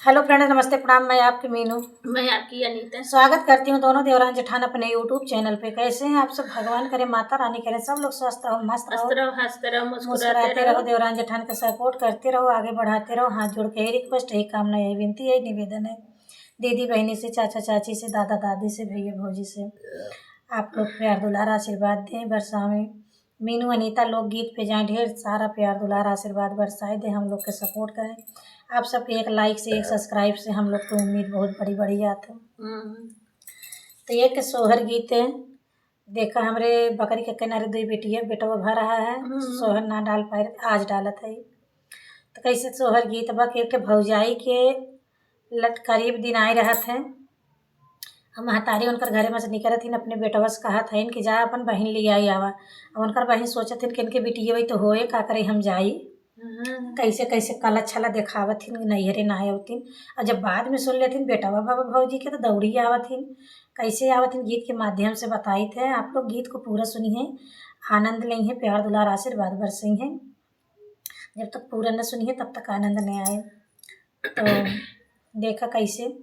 Hello friend, नमस्ते, प्रणाम। मैं आपकी मीनू। मैं आपकी अनीता। स्वागत करती हूँ दोनों देवरान जेठान अपने यूट्यूब चैनल पे। कैसे हैं आप सब? भगवान करे, माता रानी करे सब लोग स्वस्थ रहो, मस्त रहो, हंसते रहो, मुस्कुराते रहो। देवरान जेठान का सपोर्ट करते रहो, आगे बढ़ाते रहो। हाथ जोड़ के यही रिक्वेस्ट, यही कामना, यही विनती, यही निवेदन है दीदी बहनी से, चाचा चाची से, दादा दादी से, भैया भौजी से। आप लोग प्यार दुलार आशीर्वाद दें, बरसावें। मीनू अनीता लोकगीत पे जाएं, ढेर सारा प्यार दुलार आशीर्वाद बरसाए दें, हम लोग के सपोर्ट करें। आप सबके एक लाइक से, एक सब्सक्राइब से हम लोग को उम्मीद बहुत बड़ी बड़ी आती है। तो ये के सोहर गीत है। देखा हमरे बकरी के किनारे दो बेटिया बेटवा भर रहा है, सोहर ना डाल पाए, आज डालत है। तो कैसे सोहर गीत बा के भौजाई के लट करीब दिन आए रहत है। हम महतारी उनकर घरे में से निकलत थी, अपने बेटवा से कहा था कि जा अपन बहन ले आई आवा। अब उनकर बहन सोचत थी कि इनके बिटिया वही तो होए, का करे हम जाई। कैसे कैसे काला छला देखावत थी, नैहरे ना आवतीन। और जब बाद में सुन लेथिन बेटवा बाबा भौजी के, तो दौड़ी आवथिन। कैसे आवथिन गीत के माध्यम से बताई थे। आप लोग गीत को पूरा सुनिए, आनंद लेंगे, प्यार दुलार आशीर्वाद बरसेंगे। जब तक पूरा न सुनिए तब तक आनंद नहीं आए। तो देखा कैसे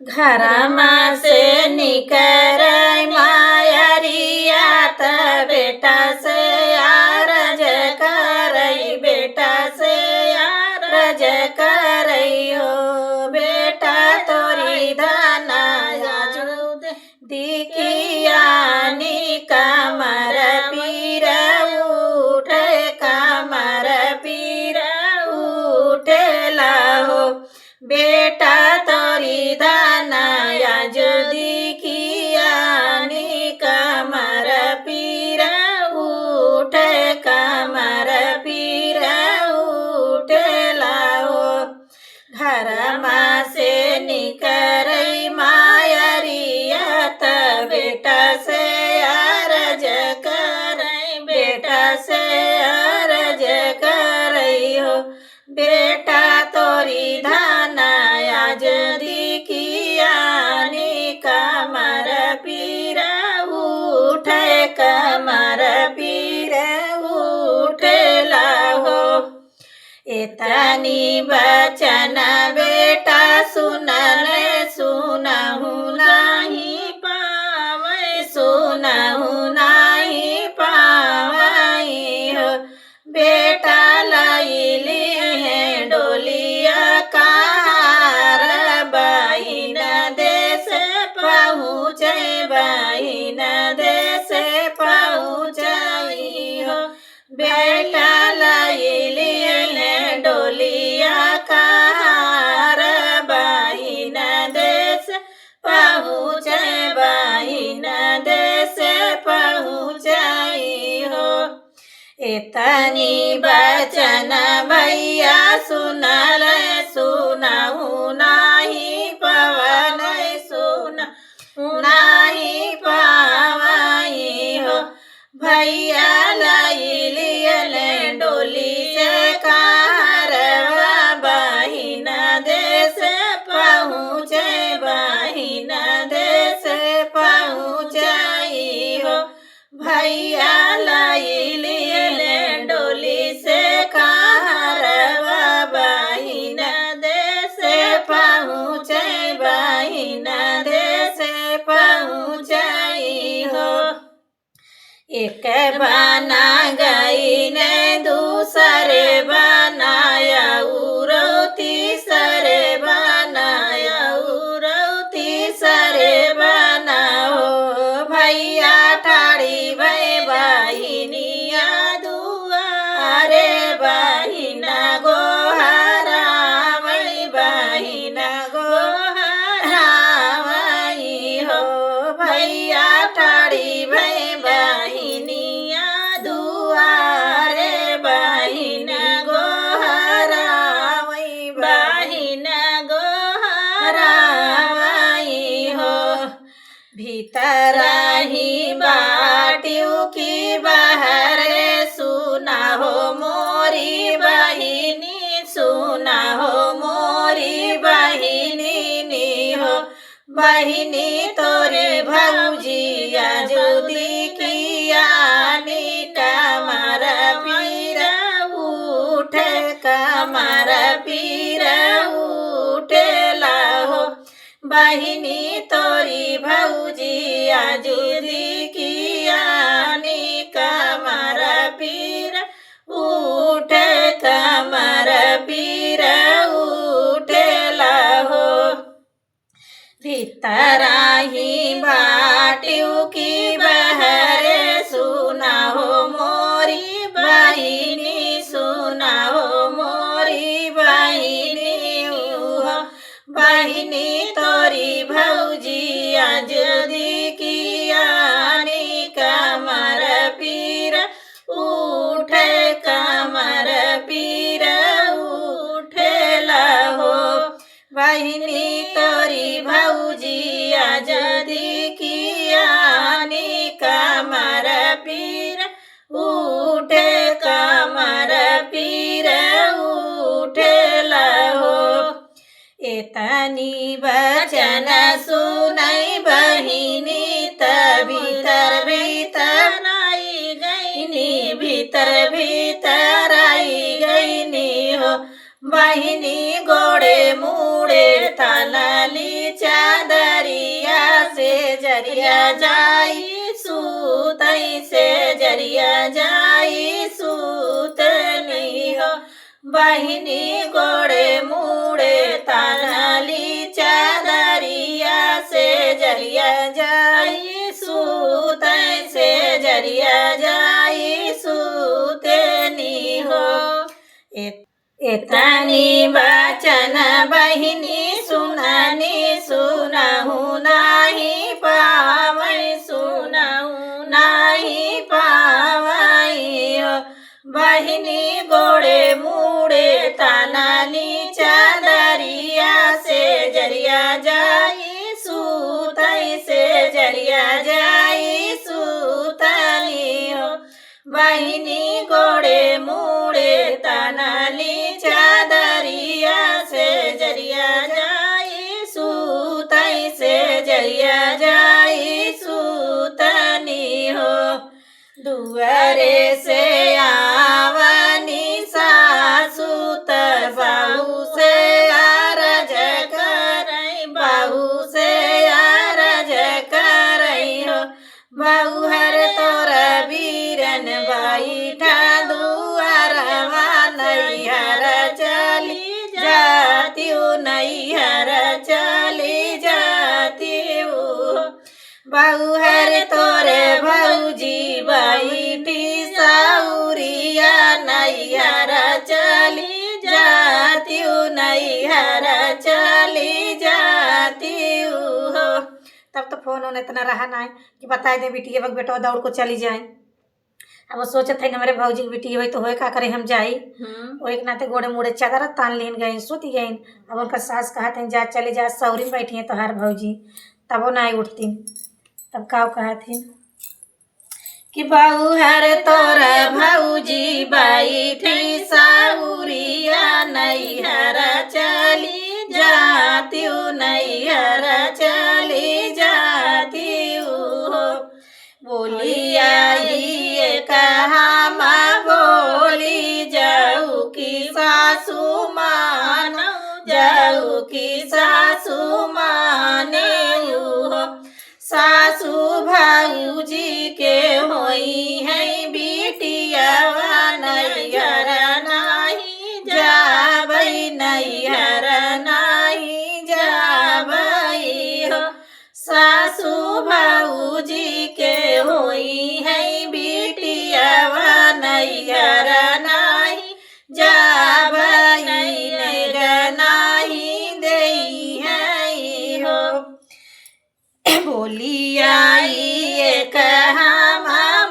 घरमा से निकर मायरिया त बेटा से आरज करई, बेटा से आरज करई हो। बेटा तोरी धना दिखियानी कमर पीर उठे, कमर पीर उठेला हो। बेटा तोरी धनाया जो दिखियानी कमर पीर उठे, कमर पीर उठेला हो। घरमा से निकरई मायरिया त बेटा से अरज करई, बेटा से अरज करई हो। बेटा तोरी धनाया जो दिखियानी कमर पीर उठे, कमर पीर उठेला हो। एतनी बचन बेटा सुनल सुनहु नहीं पावै, सुनहु नहीं पावई हो। बेटा लैली है डोलिया कार, बहिन देश पहुँचे, बहिन देश पहुँचई हो। बेटा लैली है डोलिया कार, बहिन देश पहुँचे, बहिन देश पहुँचई हो। एतनी बचन भैया सुनल सुनहु नाही पवन, सुनहु नाही पावई हो। भैया लैली डोली से कारवा, बहिन देश पहुँचे, बहिन देश पहुँचई हो। भैया लैली डोली से कारवा, बहिन देश पहुँचे, बहिन देश पहुँचई हो। एक बना गई ने दूसरे बनाया उरो, तीसरे बनाया उरो, तीसरे बनाओ। भैया ठाड़ी भई बहिनिया दुआरे, बहिन गोहरा वही, बहिन गोहरा वही हो। भैया ठाड़ी भई बहिनिया दुआरे, बहिन गोहरा वही, बहिन गोहरा वही हो। भीतर ही बाटियों की बहरे सुना हो मोरी बहिनी, सुना हो मोरी बहिनी नी हो। बहिनी तोरे भौजिया जो दिखियानी कमर पीर उठे, कमर पीर बहिनी तोरी भौजी आजुदी कियानी कमर पीर उठे कमर पीर उठेला हो भीतराही बाटियों की बहरे सुना हो मोरी बहिनी सुना हो मोरी बहिनी हो बहिनी तोरी भौजी आजुदी कियानी कमर पीर उठे कमर पीर उठेला हो बहिनी तोरी भौजी आजुदी कियानी कमर पीर उठे कमर पीर उठेला हो एतनी बचन सुनाई बहिनी भीतर भीतर आई गईनी भीतर भीतर आई गईनी हो बहिनी गोड़े मुड़े तलली चादरिया से जरिया जाई सूतई से जरिया जाई सूतनी हो बहिनी गोड़े मुड़े तलली चादरिया से जरिया जाई सूतई से जरिया जाई सूतनी हो एतनी बचन बहिनी सुनानी सुनहु नाही पावई सुनहु नाही पावई हो बहिनी गोड़े मुड़े तलली चादरिया से जरिया जाई सूतई से जरिया जाई सूतनी हो बहिनी गोड़े मुड़े तलली चादरिया से जरिया जाई सूतई से जरिया जाई सूतनी हो दुआरे से आवनी सासु बहू से अरज करई बहू से अरज करई हो बहू हर तोर बीरन बैठा दुआरवा नैहर चली जातियो नैहर चली जातियो बहू हर तोरे भौजी बैठी साउरिया नैहर चली जातियो नैहर चली जातियो हो तब तो फोन होने इतना रहा नहीं कि बता दे बेटी वक्त बेटा दौड़ को चली जाए अब वो सोचे थे हमारे भौजी की बेटी हुई तो हो का करे हम जाई वो एक नाते गोड़े मुड़े चादर तान लेन गए सुती गई अब उनका सास कहा थे जा चले जा सौरी में बैठी है तो हर भौजी तब वो नहीं उठती तब का कहा थी कि बहू हर तोर भौजी बैठी साउरिया नैहर चली जातियो नैहर चली जातियो बोली आई कहा माँ बोली जाऊ की सासू मानो जाऊ की सासू माने सासू भाऊजी के होई है बिटिया नैहर नाही जाबई नैहर नाही जाबई हो सासू भाऊजी के होई है बिटिया नैहर नाही जाबई नैहर नाही देई है हो बोली आई कहा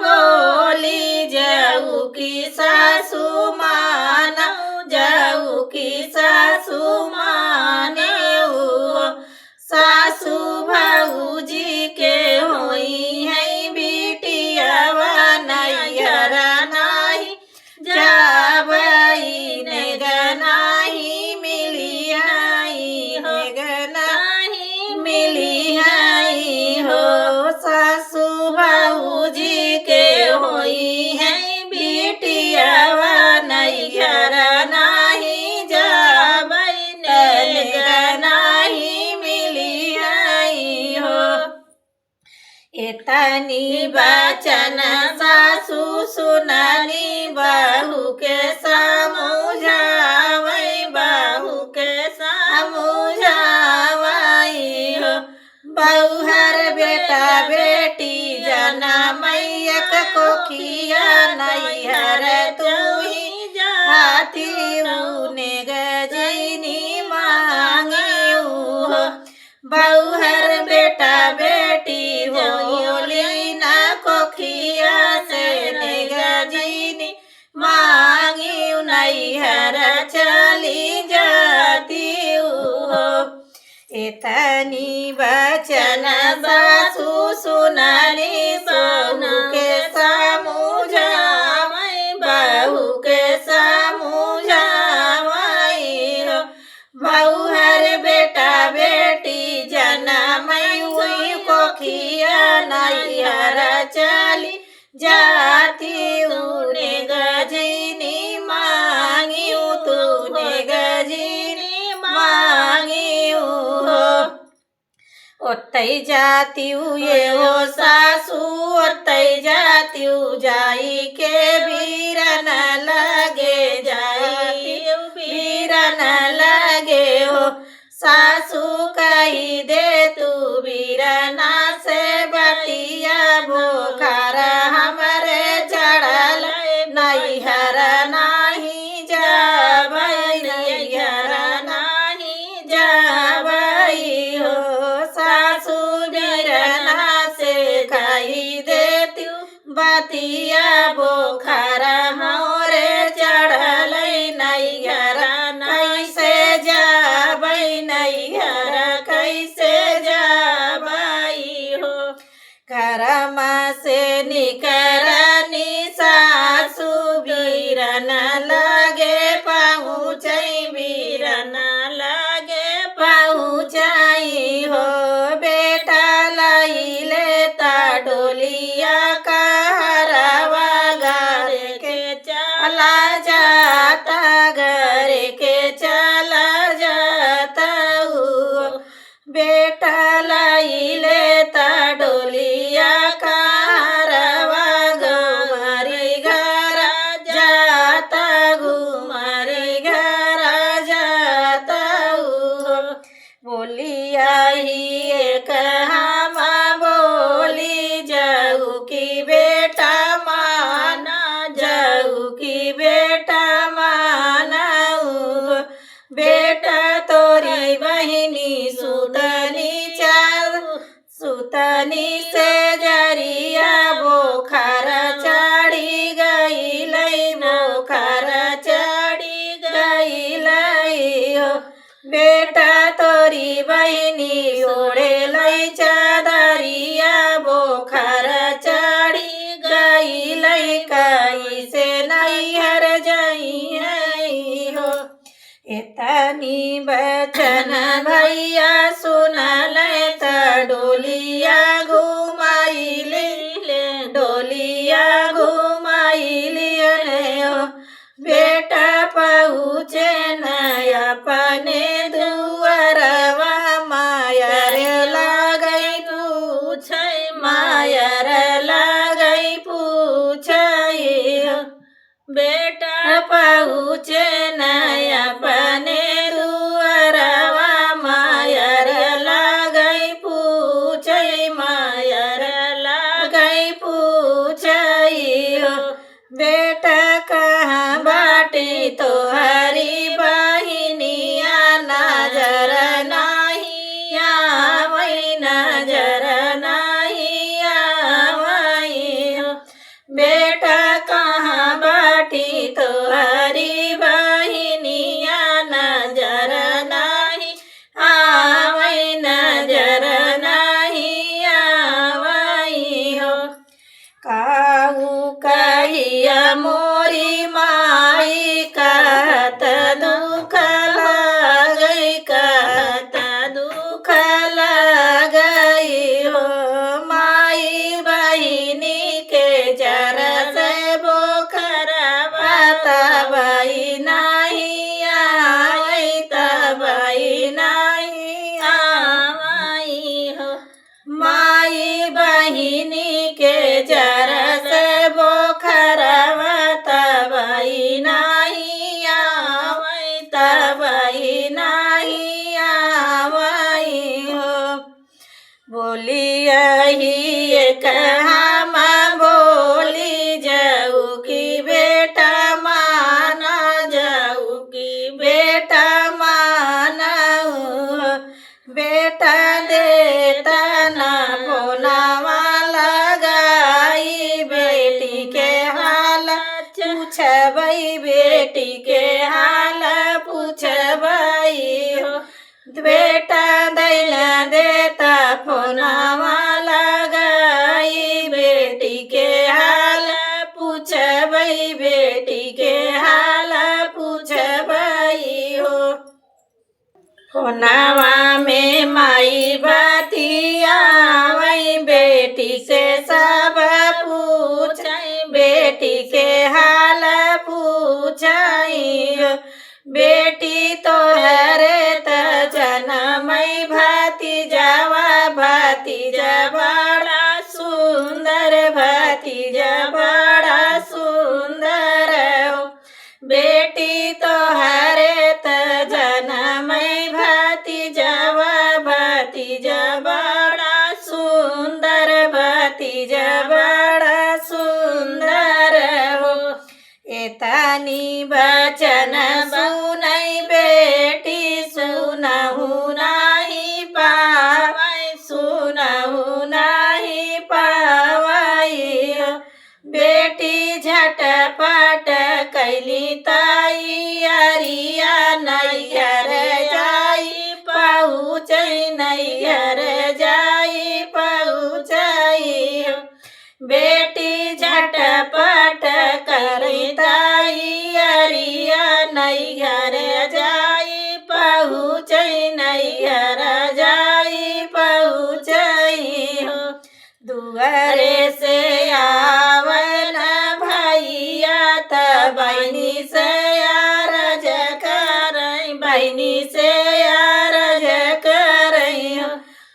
बोली जाऊ की सासू मानो जाऊ की सासू माने सासू भाऊजी के होई है बिटिया नैहर नाही जाबई नैहर नाही मिली आई हो नाही मिली आई हो सासू भाऊजी के होई है बिटिया नैहर नाही जाबई एतनी बचन सासु सुनली बहू के समझावई बहू के समझावई हो बहुहर बेटा बेटी जनमैयक कोखिया नैहर तू ही जाती उने गजनी मांगी हो बहुहर बेटा बेटी होली न कोखिया से गजनी मांगी नैहर चली जाती हो एतनी बचन सासु सुनली बहू के समझावई बहू के समझावई हो बहुहर बेटा बेटी जनमई हुई कोखिया नैहर चली जाती उने गजनी मांगी तूने गजनी मांगी ओतई जाती ये हो सासू ओतई जाती जाई के बीरन लगे जाई बीरन लगे हो सासू कही दे तू बीरना से बतिया बोखार हमरे चढ़ल नैहर नाही जाबई नैहर नाही जाबई हो सासू बीरना से कही देती बतिया बोखार मोरे चढ़ल नैहर कैसे जाबई नैहर कैसे जाबई हो घरम से निकरनी सासू बीरन लगे पहुँचई बीरन लगे पहुँचई हो बेटा लईले ता डोलिया कहरवा घर के चला जाता घर के चला जाता बेटा लईले ता डोलिया कहरवा घुमरी घर जाता घुमरी घर जाता बोलिया ही एक हम बोली जाऊ की बेटा माना जाऊ की बेटा माना बेटा तोरी बहिनी सुतनी से जरिया बोखार चढ़ी गई लई बोखार चढ़ी गई लई हो बेटा तोरी बहिनी ओढ़े लई चादरिया बोखार चढ़ी गई लई कई से नैहर जई हो एतनी बचन भैया सुनल त डोलिया घुमाइली डोलिया घुमाइली हो बेटा पहुँचे न अपने दुअरवा मायर लगई पूछै मायर लगई पूछै बेटा पहुँचे न अपने दुअरवा मायर लगई पूछै मायर लगई पूछै बेटा कहाँ बाटी तोहरी बहिनिया नजर नाही आवई नजर नाही आवई बेटा कहाँ बाटी तोहरी बहिनिया नजर नाही आवई नजर नाही आवई हो काऊ कहिया मोरी माई कहत दुख लगई कहत दुख लगई हो माई बहिनी के जर से बोखरवा तबई नहीं आई तबई नहीं आई हो माई बहिनी नहीं आवई हो। बोलिया ही कहाँ माँ बोली जाऊ की बेटा माना जाऊ की बेटा माना हो। बेटा देता ना बोनावा लगाई बेटी के हाल पूछबई बेटी के हाल पूछबई हो। बेटा दैला देता फोनावा लगाई बेटी के हाल पूछबई बेटी के हाल पूछबई हो। फोनावा में माई बतिया वही बेटी से सब पूछई बेटी के हाल पूछई हो। बेटी तो हरे त जनमई भतीजावा भतीजा बड़ा सुंदर भतीजा बड़ा सुंदर हो। बेटी तो हरे त जनमई भतीजावा भतीजा बड़ा सुंदर भतीजा बड़ा सुंदर हो। एतानी बचन सुनई बेटी सुनहु नाही पावई सुनहु नाही पावई हो। बेटी झटपट कैली ताई अरिया नैहर जाई पहुँचई नैहर जाई पहुँचई हो। बेटी झटपट करी ताई अरिया नैहर जाई पहुँचई नैहर जाई पहुँचई हो। दुआरे से आवन भैया त बहनी से अरज करई बहनी से अरज करई हो।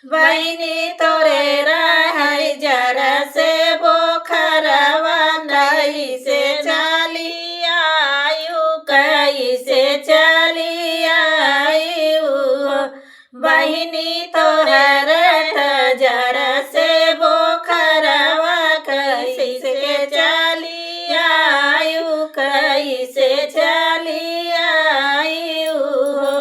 बहनी तोरे रहई जरा से बोखरवा नहीं से चली आयु कई से चली आयु हो। बहनी तोहर जरा से बोखरवा कई से चली आयु कई से चली आयु हो।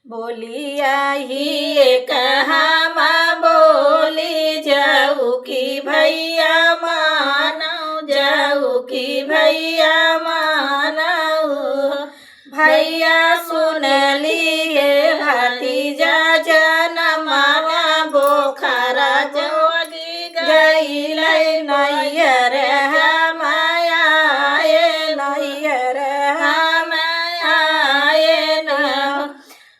बोलिया ही कहाँ माँ बोली जाऊ की भैया मानऊ जाऊ की भैया मानऊ। भैया सुन लिए भतीजा जनमावा बोखरा जोगी गईल नैहर हम आए नैहर हम आए न।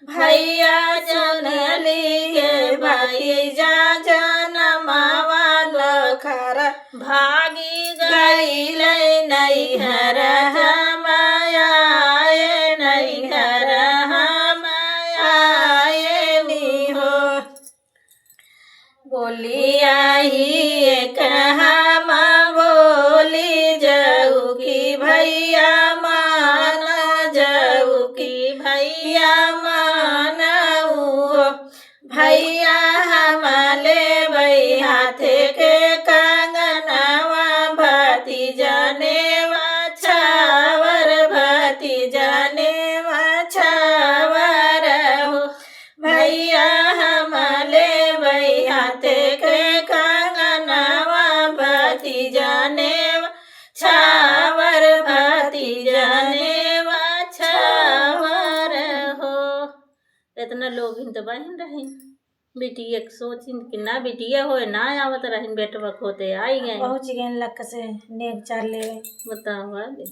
भैया सुन लिए भतीजा जनमावा बोखरा भागी गईल नैहर हम आए नैहर हम आए नी हो। बोलिया ही कहाँ माँ बोली जाऊ की भैया माना जाऊ की भैया मानऊ। भैया हम लेबई हाथे के कंगनवा भतीजा ने छावर भतीजा ने छावर हो। भैया हम लेबई हाथे के कंगनवा भतीजा ने छावर भतीजा ने छावर हो। इतना लोग हिन तो बहन रहीन बिटिया के सोचिन कि ना बिटिया होए ना आवत रहीन बेटवा खोते आई गए पहुँच गए लक से नेक चार ले बताओ आगे।